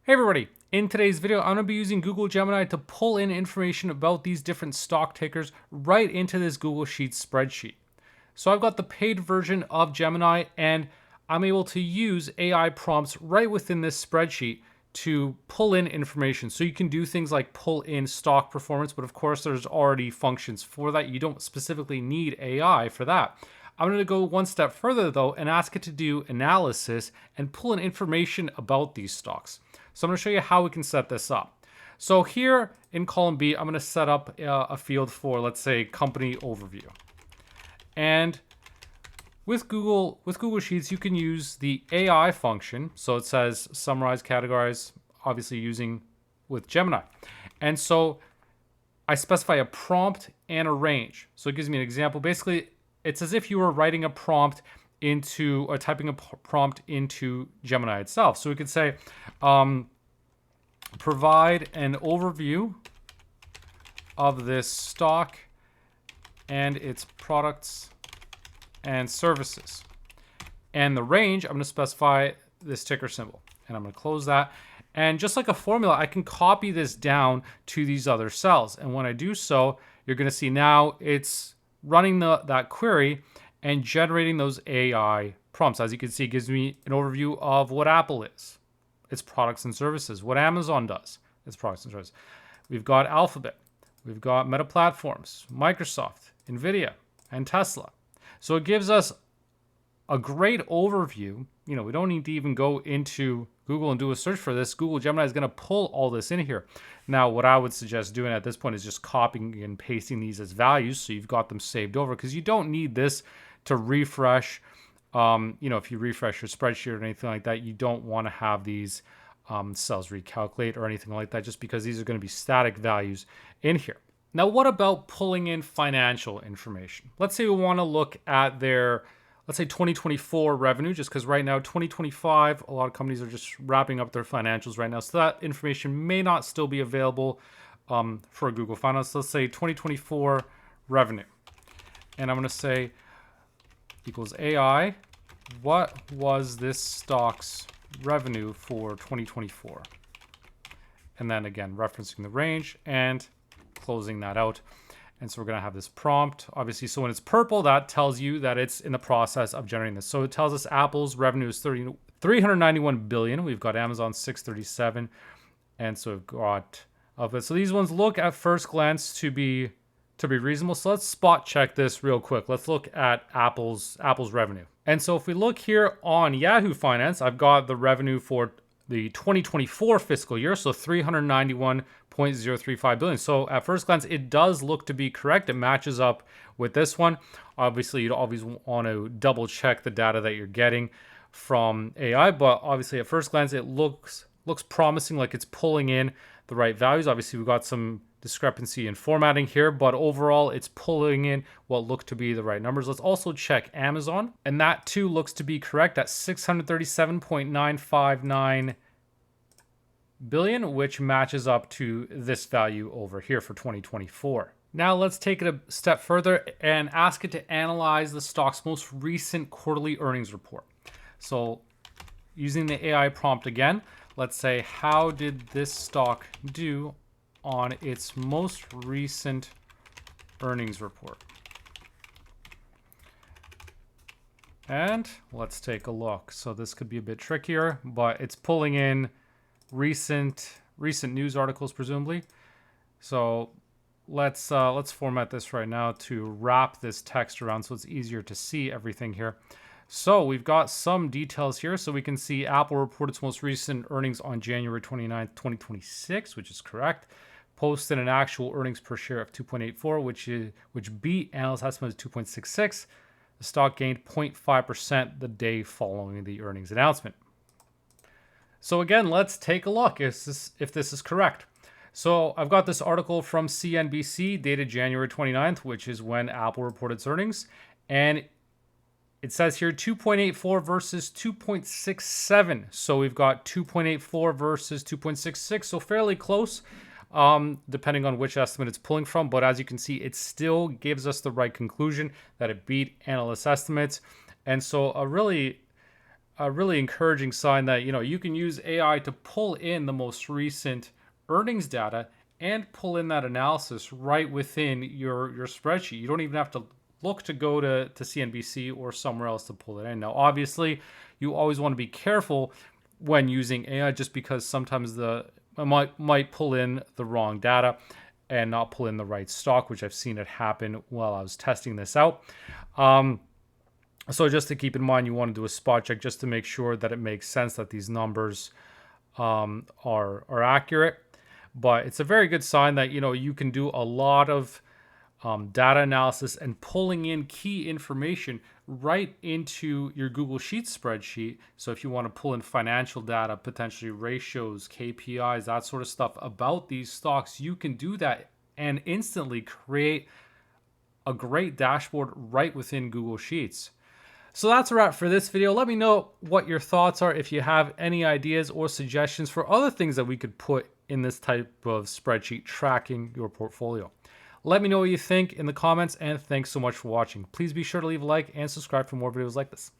Hey everybody, in today's video, I'm going to be using Google Gemini to pull in information about these different stock tickers right into this Google Sheets spreadsheet. So I've got the paid version of Gemini and I'm able to use AI prompts right within this spreadsheet to pull in information. So you can do things like pull in stock performance, but of course there's already functions for that. You don't specifically need AI for that. I'm going to go one step further though and ask it to do analysis and pull in information about these stocks. So I'm going to show you how we can set this up. So here in column B, I'm going to set up a field for, let's say, company overview. And with Google Sheets, you can use the AI function. So it says summarize, categorize, obviously using with Gemini. And so I specify a prompt and a range. So it gives me an example. Basically, it's as if you were writing a prompt into, or typing a prompt into Gemini itself. So we could say, provide an overview of this stock and its products and services. And the range, I'm going to specify this ticker symbol. And I'm going to close that. And just like a formula, I can copy this down to these other cells. And when I do so, you're going to see now it's running that query and generating those AI prompts. As you can see, it gives me an overview of what Apple is, its products and services, what Amazon does, its products and services. We've got Alphabet, we've got Meta Platforms, Microsoft, Nvidia, and Tesla. So it gives us a great overview. You know, we don't need to even go into Google and do a search for this. Google Gemini is going to pull all this in here. Now, what I would suggest doing at this point is just copying and pasting these as values so you've got them saved over, because you don't need this to refresh. If you refresh your spreadsheet or anything like that, you don't want to have these cells recalculate or anything like that, just because these are going to be static values in here. Now, what about pulling in financial information? Let's say we want to look at their, let's say 2024 revenue, just because right now 2025, a lot of companies are just wrapping up their financials right now. So that information may not still be available for Google Finance. Let's say 2024 revenue. And I'm going to say equals AI. What was this stock's revenue for 2024? And then again, referencing the range and closing that out. And so we're going to have this prompt, obviously. So when it's purple, that tells you that it's in the process of generating this. So it tells us Apple's revenue is 391 billion. We've got Amazon 637. And so we've got Alphabet. So these ones look at first glance to be reasonable. So let's spot check this real quick. Let's look at Apple's revenue. And so if we look here on Yahoo Finance, I've got the revenue for the 2024 fiscal year, so 391.035 billion. So at first glance, it does look to be correct. It matches up with this one. Obviously, you'd always want to double check the data that you're getting from AI, but obviously at first glance, it looks promising, like it's pulling in the right values. Obviously, we've got some discrepancy in formatting here, but overall it's pulling in what look to be the right numbers. Let's also check Amazon, and that too looks to be correct at 637.959 billion, which matches up to this value over here for 2024. Now let's take it a step further and ask it to analyze the stock's most recent quarterly earnings report. So using the AI prompt again, let's say, how did this stock do on its most recent earnings report? And let's take a look. So this could be a bit trickier, but it's pulling in recent news articles, presumably. So let's format this right now to wrap this text around so it's easier to see everything here. So we've got some details here. So we can see Apple reported its most recent earnings on January 29th, 2026, which is correct. Posted an actual earnings per share of 2.84, which beat analyst estimate of 2.66. The stock gained 0.5% the day following the earnings announcement. So again, let's take a look if this is correct. So I've got this article from CNBC dated January 29th, which is when Apple reported its earnings. And it says here 2.84 versus 2.67. So we've got 2.84 versus 2.66. So fairly close. Depending on which estimate it's pulling from. But as you can see, it still gives us the right conclusion that it beat analyst estimates. And so a really a really encouraging sign that, you can use AI to pull in the most recent earnings data and pull in that analysis right within your spreadsheet. You don't even have to look to go to CNBC or somewhere else to pull it in. Now, obviously, you always want to be careful when using AI, just because sometimes it might pull in the wrong data and not pull in the right stock, which I've seen it happen while I was testing this out. So just to keep in mind, you want to do a spot check just to make sure that it makes sense, that these numbers are accurate. But it's a very good sign that you can do a lot of data analysis and pulling in key information right into your Google Sheets spreadsheet. So if you want to pull in financial data, potentially ratios, KPIs, that sort of stuff about these stocks, you can do that and instantly create a great dashboard right within Google Sheets. So that's a wrap for this video. Let me know what your thoughts are, if you have any ideas or suggestions for other things that we could put in this type of spreadsheet tracking your portfolio. Let me know what you think in the comments, and thanks so much for watching. Please be sure to leave a like and subscribe for more videos like this.